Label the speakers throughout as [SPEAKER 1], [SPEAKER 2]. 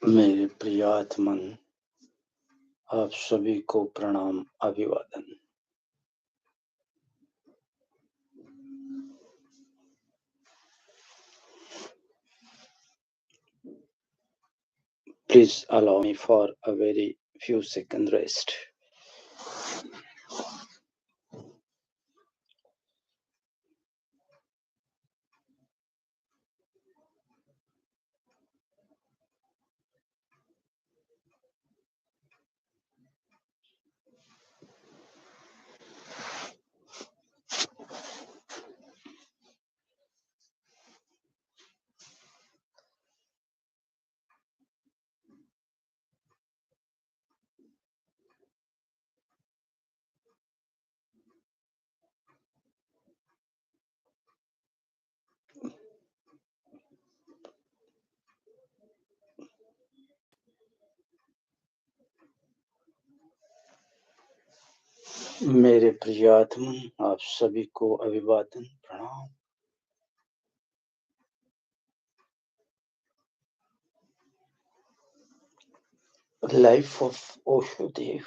[SPEAKER 1] मेरे प्रिय आत्मन, आप सभी को प्रणाम अभिवादन। Please allow me for a very few second rest. मेरे प्रिय आत्मन, आप सभी को अभिवादन प्रणाम। Life of Oshodeo.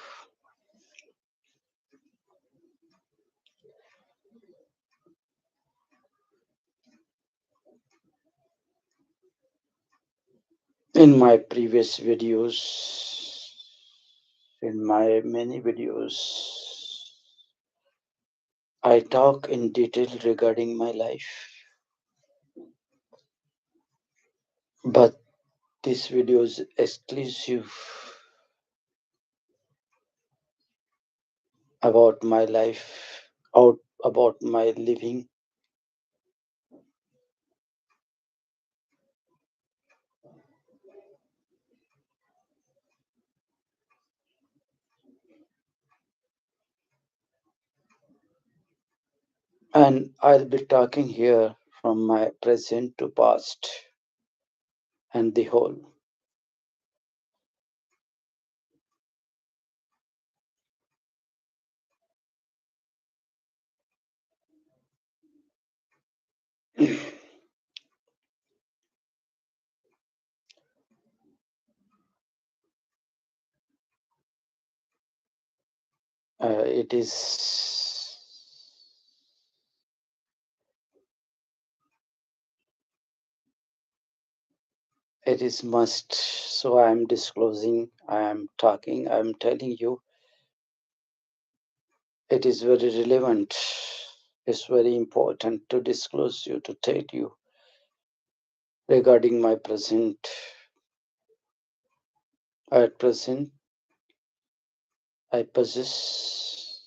[SPEAKER 1] In my previous videos, in my many videos, I talk in detail regarding my life. But this video is exclusive about my life, about my living. And I'll be talking here from my present to past and the whole. It is must. So I am disclosing, I am talking, I am telling you. It is very relevant. It's very important to disclose you, to tell you regarding my present. At present, I possess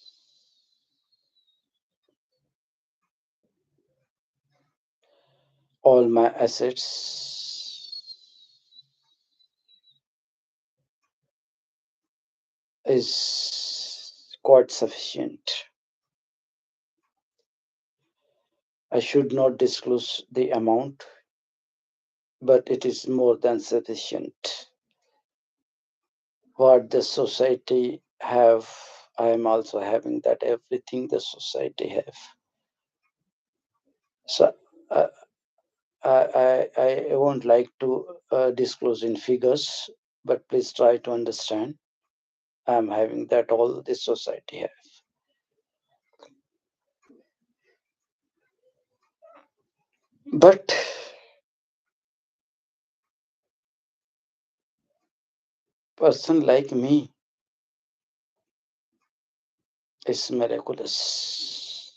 [SPEAKER 1] all my assets is quite sufficient. I should not disclose the amount, but it is more than sufficient. What the society have, I am also having that, everything the society have. So I won't like to disclose in figures, but please try to understand. I am having that all the society have. But person like me is miraculous.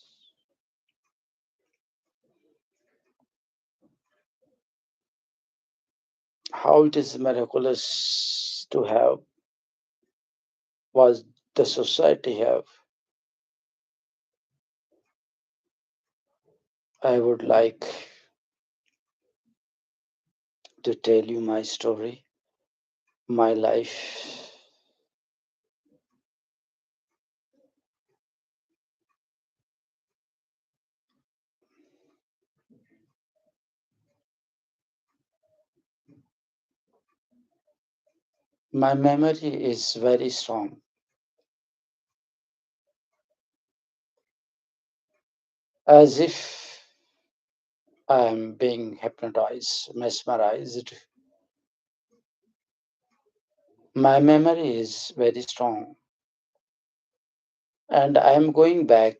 [SPEAKER 1] How it is miraculous to have was the society have. I would like to tell you my story, my life. My memory is very strong. as if I am being hypnotized, mesmerized. My memory is very strong, and I am going back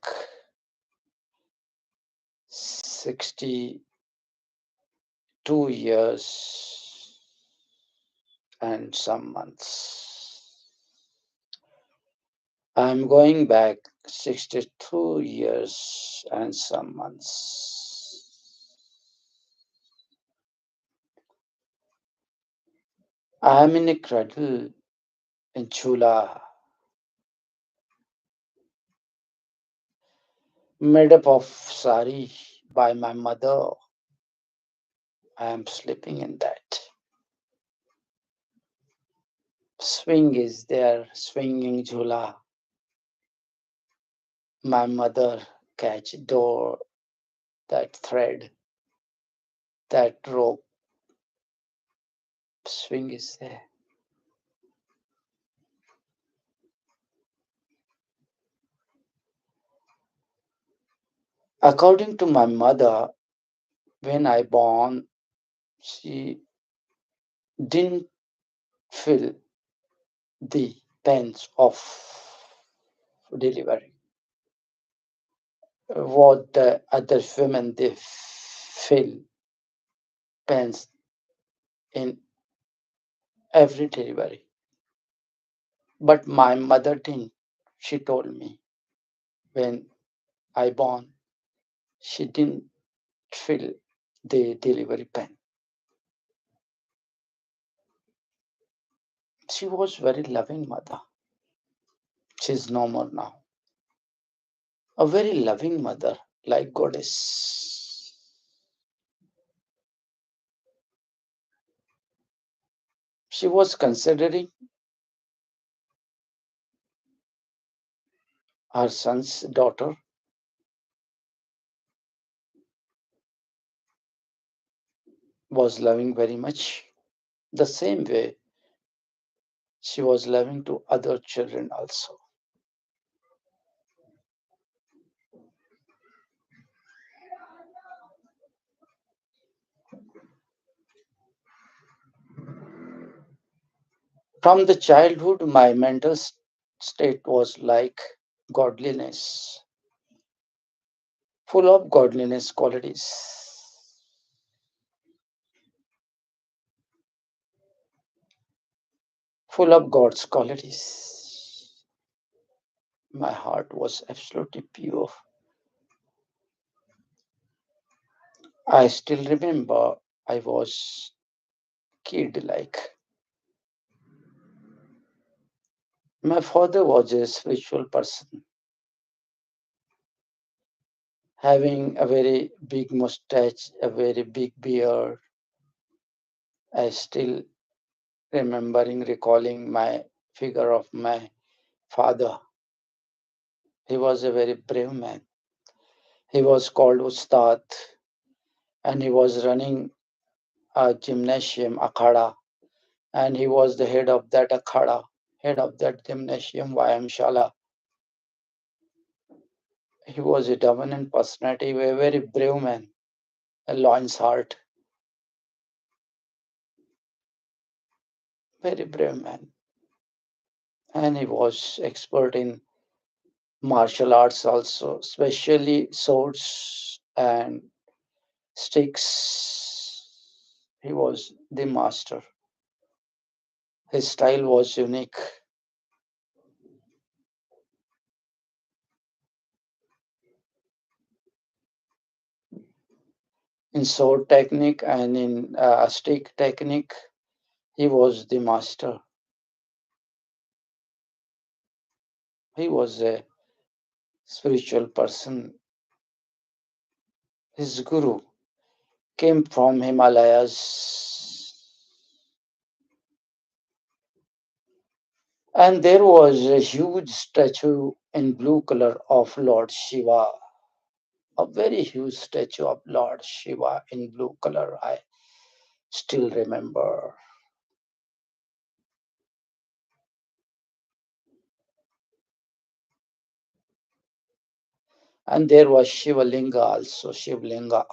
[SPEAKER 1] 62 years and some months. I'm going back 62 years and some months. I'm in a cradle in Chula, made up of sari by my mother. I am sleeping in that. Swing is there, swinging Chula. My mother catch door, that thread, that rope. Swing is there. According to my mother, when I born, she didn't feel the pains of delivery. What the other women they feel pains in every delivery. But my mother didn't. She told me when I born, she didn't feel the delivery pain. She was very loving mother. She's no more now. A very loving mother, like goddess. She was considering her son's daughter was loving very much. The same way she was loving to other children also. From the childhood, my mental state was like godliness, full of godliness qualities, full of God's qualities. My heart was absolutely pure. I still remember I was kid like. My father was a spiritual person, having a very big mustache, a very big beard. I still recalling my figure of my father. He was a very brave man. He was called Ustad, and he was running a gymnasium, akhada, and he was the head of that akhada, head of that gymnasium, Vayamshala. He was a dominant personality, a very brave man, a lion's heart, very brave man. And he was expert in martial arts also, especially swords and sticks. He was the master. His style was unique. In sword technique and in stick technique, he was the master. He was a spiritual person. His guru came from Himalayas. And there was a huge statue in blue color of Lord Shiva, a very huge statue of Lord Shiva in blue color. I still remember. And there was Shivalinga also, Shivlinga.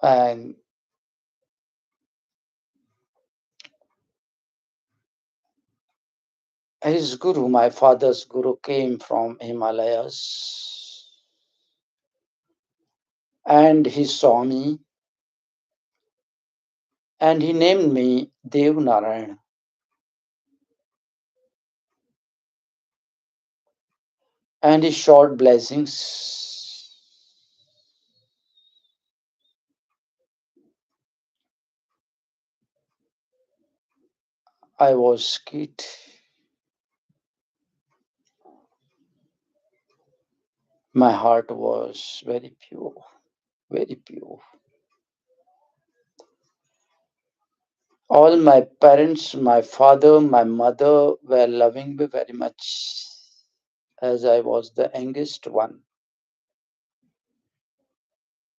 [SPEAKER 1] And his guru, my father's guru, came from Himalayas and he saw me and he named me Dev Narayan and he shot blessings. I was scared. My heart was very pure, very pure. All my parents, my father, my mother were loving me very much as I was the youngest one.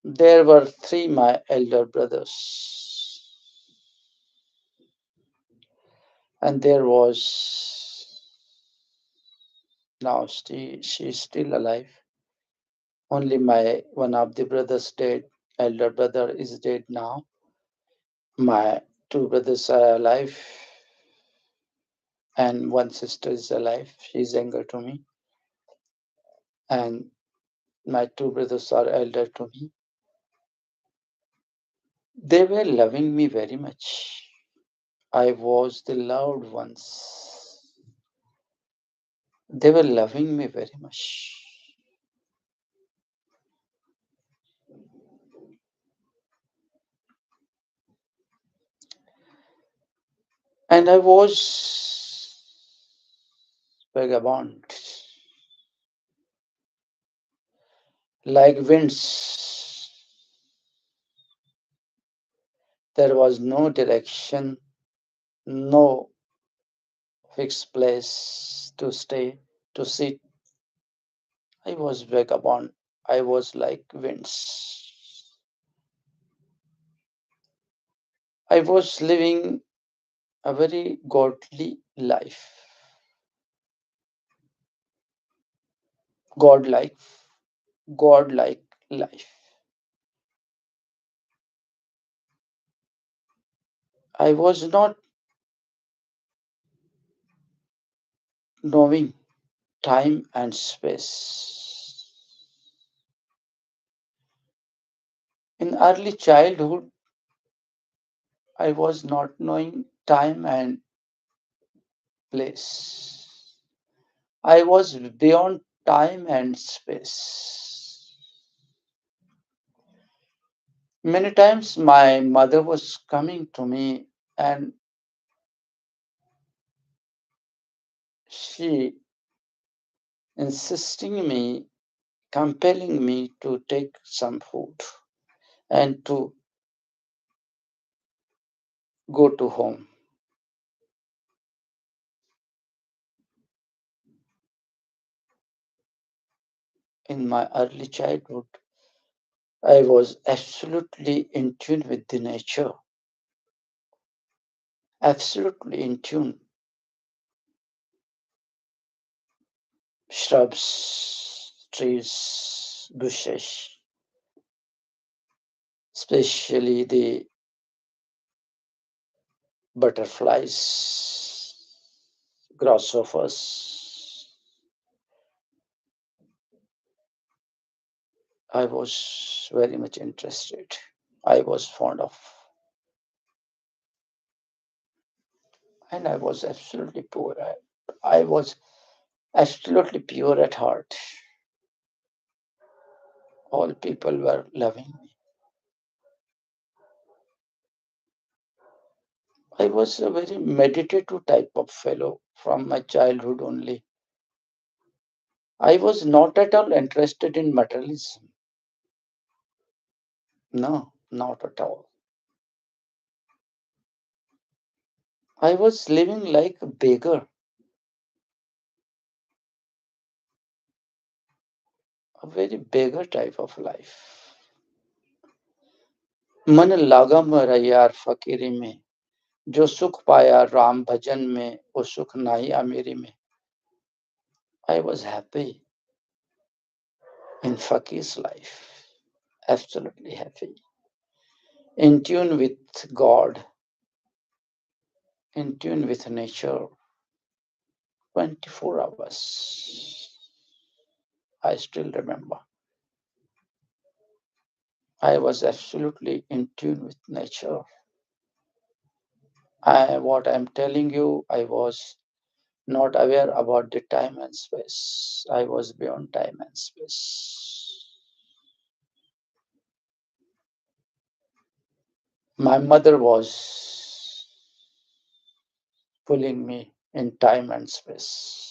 [SPEAKER 1] There were three my elder brothers, and there was now she's still alive. Only my one of the brothers dead. Elder brother is dead now. My two brothers are alive, and one sister is alive. She's younger to me, and my two brothers are elder to me. They were loving me very much. I was the loved ones. They were loving me very much. And I was vagabond, like winds. There was no direction, no fixed place to stay, to sit. I was vagabond. I was like winds. I was living a very godly life, godlike, godlike life. I was not knowing time and space. In early childhood, I was not knowing time and place. I was beyond time and space. Many times my mother was coming to me and she insisting me, compelling me to take some food and to go to home. In my early childhood, I was absolutely in tune with the nature, absolutely in tune. Shrubs, trees, bushes, especially the butterflies, grasshoppers. I was very much interested. I was fond of, and I was absolutely poor. I was absolutely pure at heart. All people were loving me. I was a very meditative type of fellow from my childhood only. I was not at all interested in materialism. No, not at all. I was living like a beggar, a very beggar type of life. मन लागा मेरा यार फकीरी में, जो सुख पाया राम भजन में, वो सुख नहीं अमीरी में. I was happy in Fakir's life, absolutely happy, in tune with God, in tune with nature, 24 hours. I still remember. I was absolutely in tune with nature. What I'm telling you, I was not aware about the time and space. I was beyond time and space. My mother was pulling me in time and space.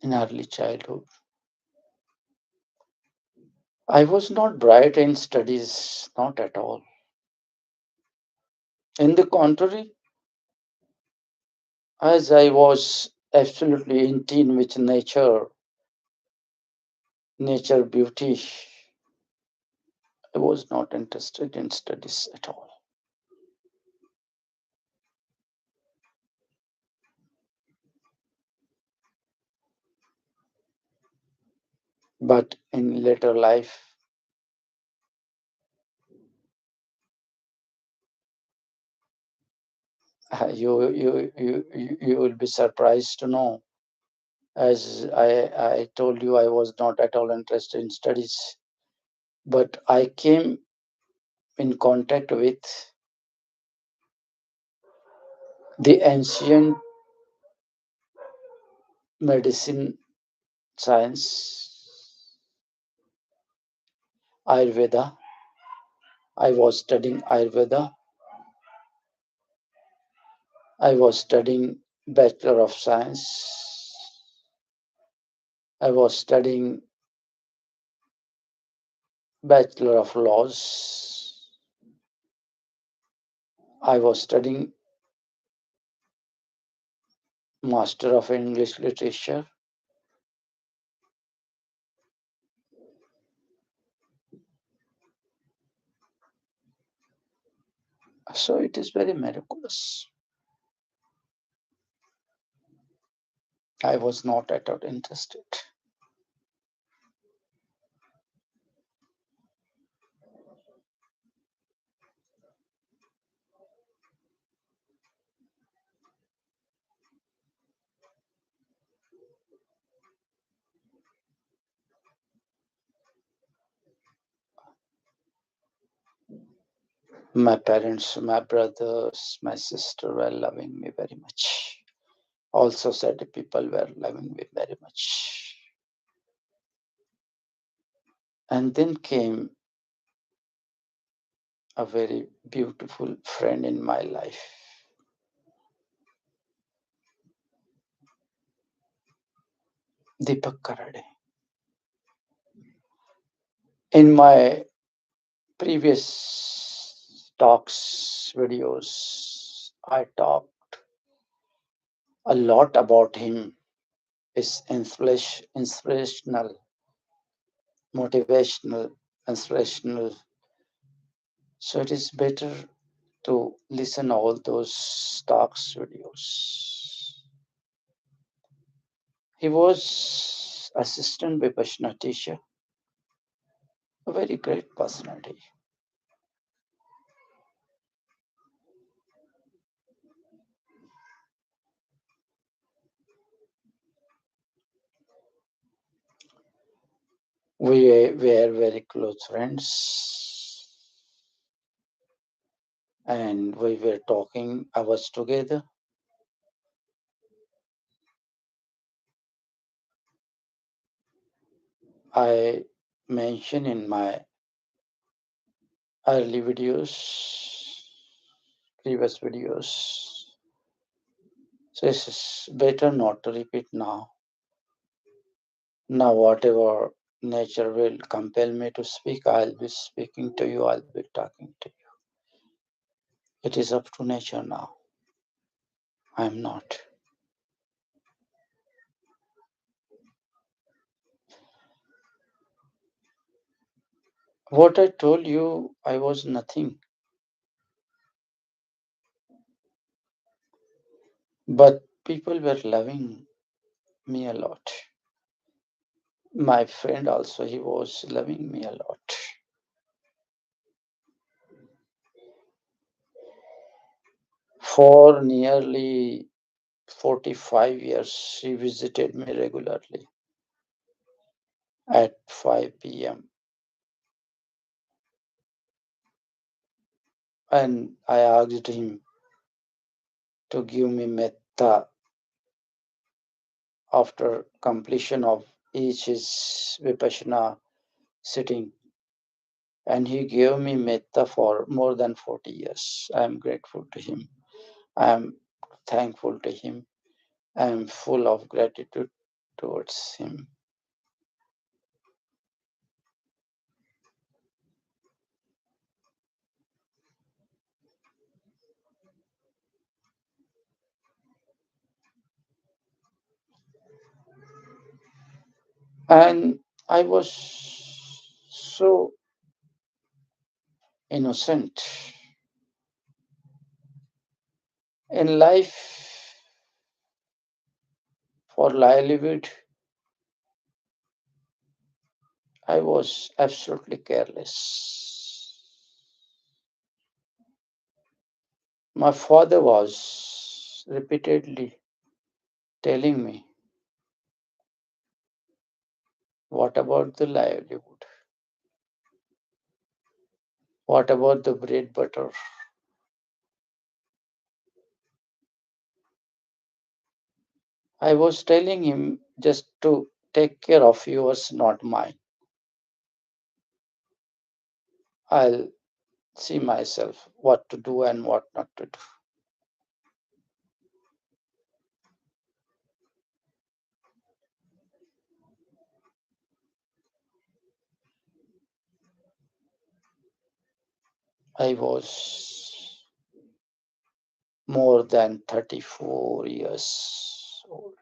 [SPEAKER 1] In early childhood, I was not bright in studies, not at all. In the contrary, as I was absolutely in tune with nature beauty, I was not interested in studies at all. But in later life, you will be surprised to know. As I told you, I was not at all interested in studies, but I came in contact with the ancient medicine science, Ayurveda. I was studying Ayurveda. I was studying Bachelor of Science. I was studying Bachelor of Laws. I was studying Master of English Literature. So it is very miraculous. I was not at all interested. My parents, my brothers, my sister were loving me very much. Also, said people were loving me very much. And then came a very beautiful friend in my life. Deepak Karade. In my previous talks, videos, I talked a lot about him. His inspirational, motivational, inspirational. So it is better to listen all those talks, videos. He was assistant Vipassana teacher, a very great personality. We were very close friends and we were talking hours together. I mentioned in my early videos, previous videos. So it's better not to repeat now. Now, whatever nature will compel me to speak, I'll be speaking to you, I'll be talking to you. It is up to nature now. I'm not. What I told you, I was nothing, but people were loving me a lot. My friend also, he was loving me a lot. For nearly 45 years, he visited me regularly at 5 p.m. And I asked him to give me metta after completion of each his vipassana sitting. And he gave me metta for more than 40 years. I am grateful to him. I am thankful to him. I am full of gratitude towards him. And I was so innocent. In life, for livelihood, I was absolutely careless. My father was repeatedly telling me, what about the livelihood? What about the bread butter? I was telling him just to take care of yours, not mine. I'll see myself what to do and what not to do. I was more than 34 years old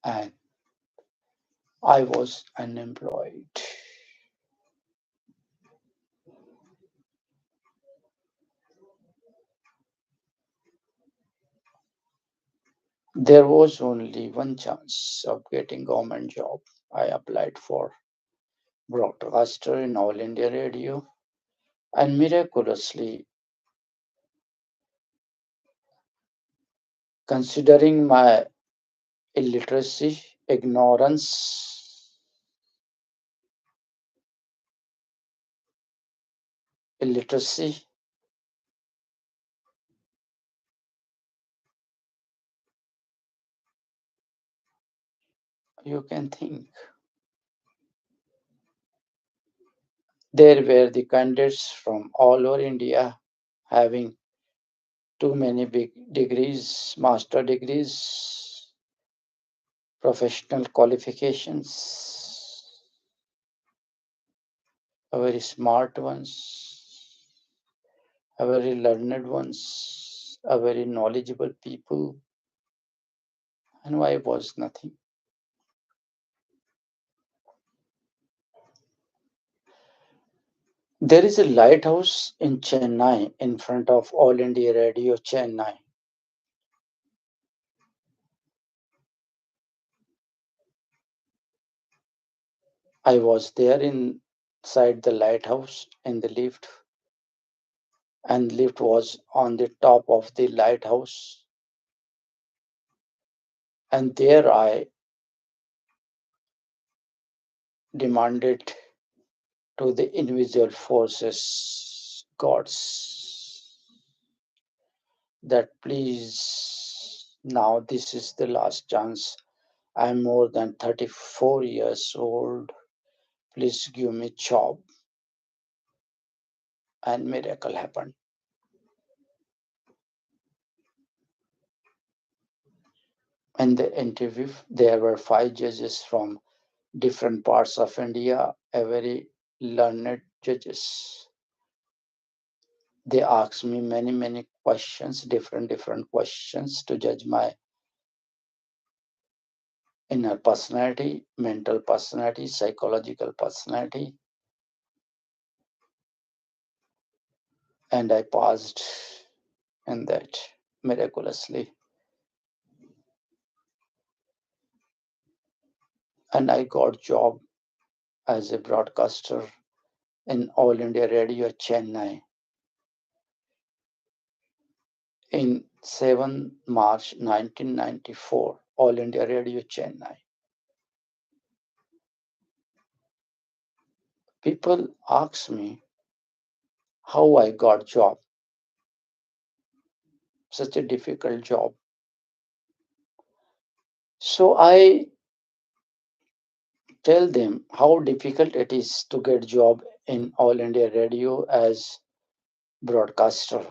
[SPEAKER 1] and I was unemployed. There was only one chance of getting government job. I applied for broadcaster in All India Radio and miraculously, considering my illiteracy, ignorance, illiteracy, you can think. There were the candidates from all over India having too many big degrees, master degrees, professional qualifications, a very smart ones, a very learned ones, a very knowledgeable people, and I was nothing. There is a lighthouse in Chennai in front of All India Radio Chennai. I was there inside the lighthouse in the lift, and lift was on the top of the lighthouse. And there I demanded to the invisible forces, gods, that please, now this is the last chance. I'm more than 34 years old. Please give me job. And miracle happened. In the interview, there were five judges from different parts of India, a very learned judges. They ask me many questions, different questions to judge my inner personality, mental personality, psychological personality, and I passed in that miraculously. And I got job as a broadcaster in All India Radio Chennai in 7 March 1994. All India Radio Chennai. People ask me how I got job, such a difficult job. So I tell them how difficult it is to get job in All India Radio as broadcaster.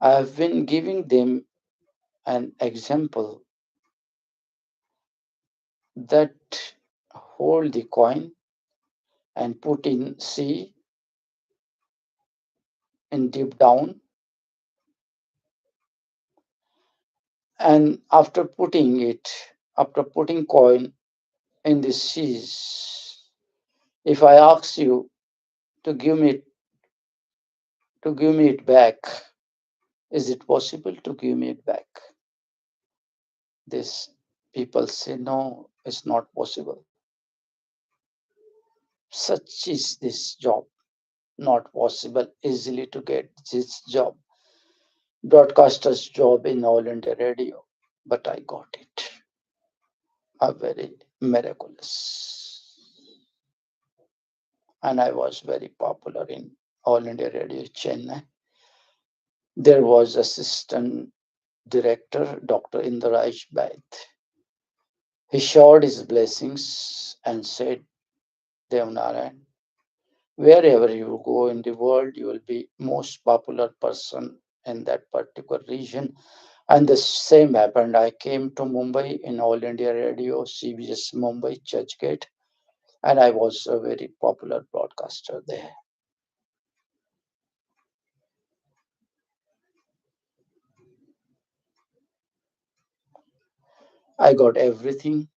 [SPEAKER 1] I have been giving them an example that hold the coin and put in sea in deep down, and after putting coin in the seas, if I ask you to give me it back, is it possible to give me it back? This people say no, it's not possible. Such is this job, not possible easily to get this job, broadcaster's job in All India Radio. But I got it. A very miraculous. And I was very popular in All India Radio Chennai. There was assistant director Dr. Indraj Baid. He showered his blessings and said, Devnarayan, wherever you go in the world, you will be most popular person in that particular region. And the same happened. I came to Mumbai in All India Radio, CBS Mumbai, Churchgate, and I was a very popular broadcaster there. I got everything.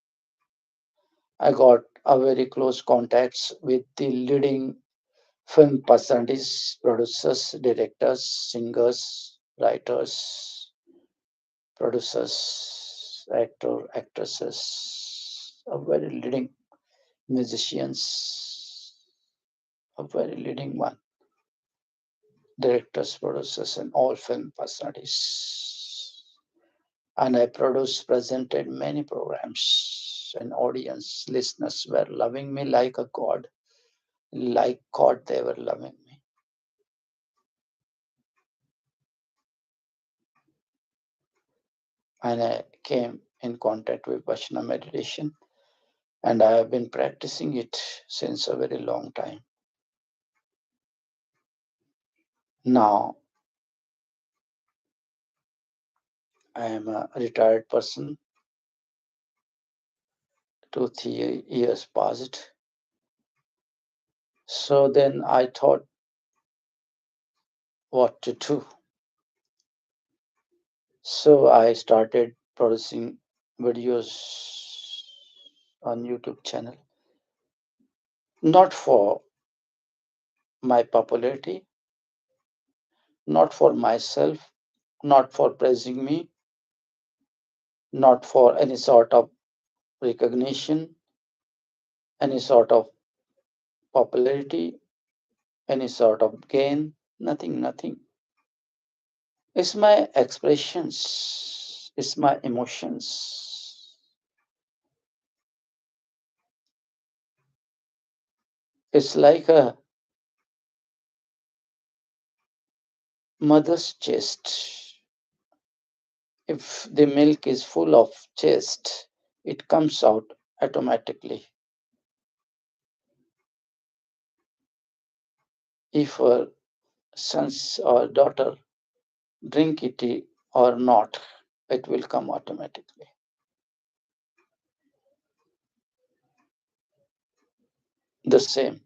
[SPEAKER 1] I got a very close contacts with the leading film personalities, producers, directors, singers, writers, producers, actresses, a very leading musicians, a very leading one, directors, producers, and all film personalities. And I produced, presented many programs, and audience listeners were loving me like a god, like God they were loving me. And I came in contact with Vaishnav meditation, and I have been practicing it since a very long time. Now I am a retired person, 2 3 years passed. So then I thought what to do. So I started producing videos on YouTube channel, not for my popularity, not for myself, not for praising me, not for any sort of recognition, any sort of popularity, any sort of gain, nothing. It's my expressions, it's my emotions. It's like a mother's chest. If the milk is full of chest, it comes out automatically. If a son's or daughter drink it or not, it will come automatically. the same.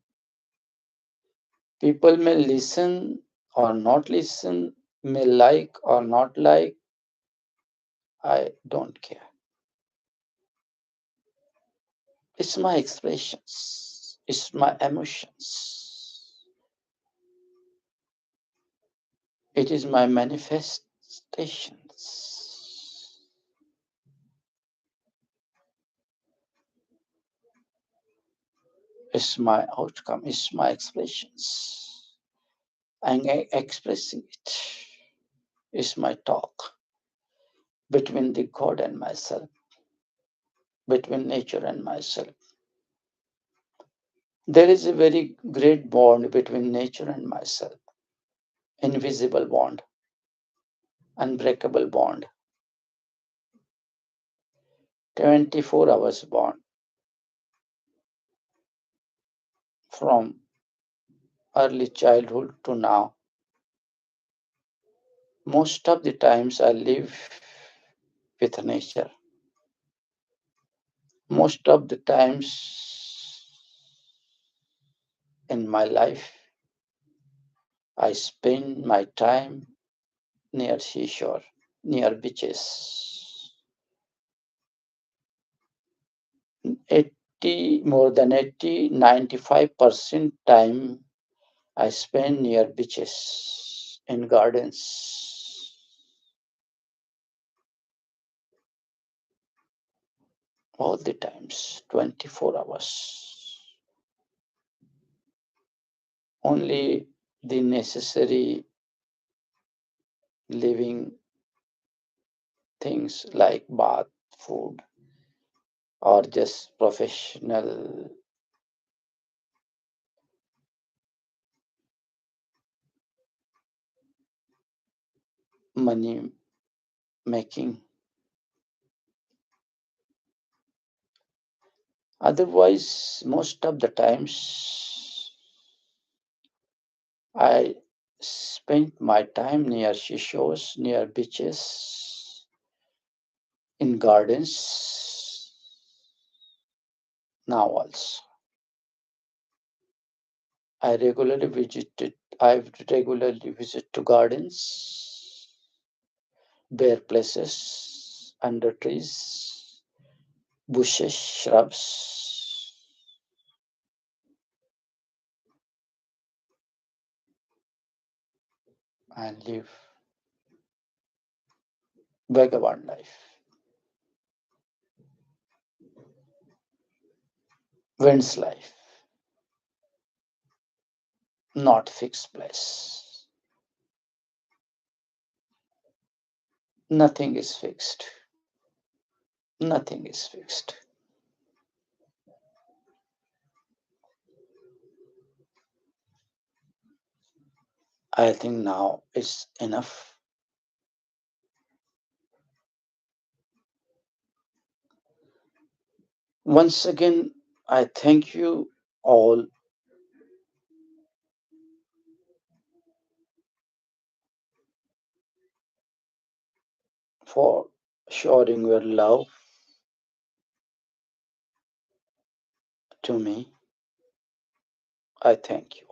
[SPEAKER 1] People may listen or not listen, may like or not like. I don't care. It's my expressions, it's my emotions, it is my manifestations. It's my outcome, it's my expressions. I'm expressing it. It's my talk between the God and myself, between nature and myself. There is a very great bond between nature and myself, invisible bond, unbreakable bond, 24 hours bond from early childhood to now. Most of the times I live with nature. Most of the times in my life, I spend my time near seashore, near beaches. More than 80, 95% time I spend near beaches, in gardens, all the times, 24 hours. Only the necessary living things like bath, food, or just professional money making. Otherwise, most of the times I spent my time near seashores, near beaches, in gardens. Now also, I regularly visit to gardens, bare places, under trees, bushes, shrubs, and live vagabond life, wind's life, not fixed place. Nothing is fixed. Nothing is fixed. I think now it's enough. Once again, I thank you all for showing your love to me. I thank you.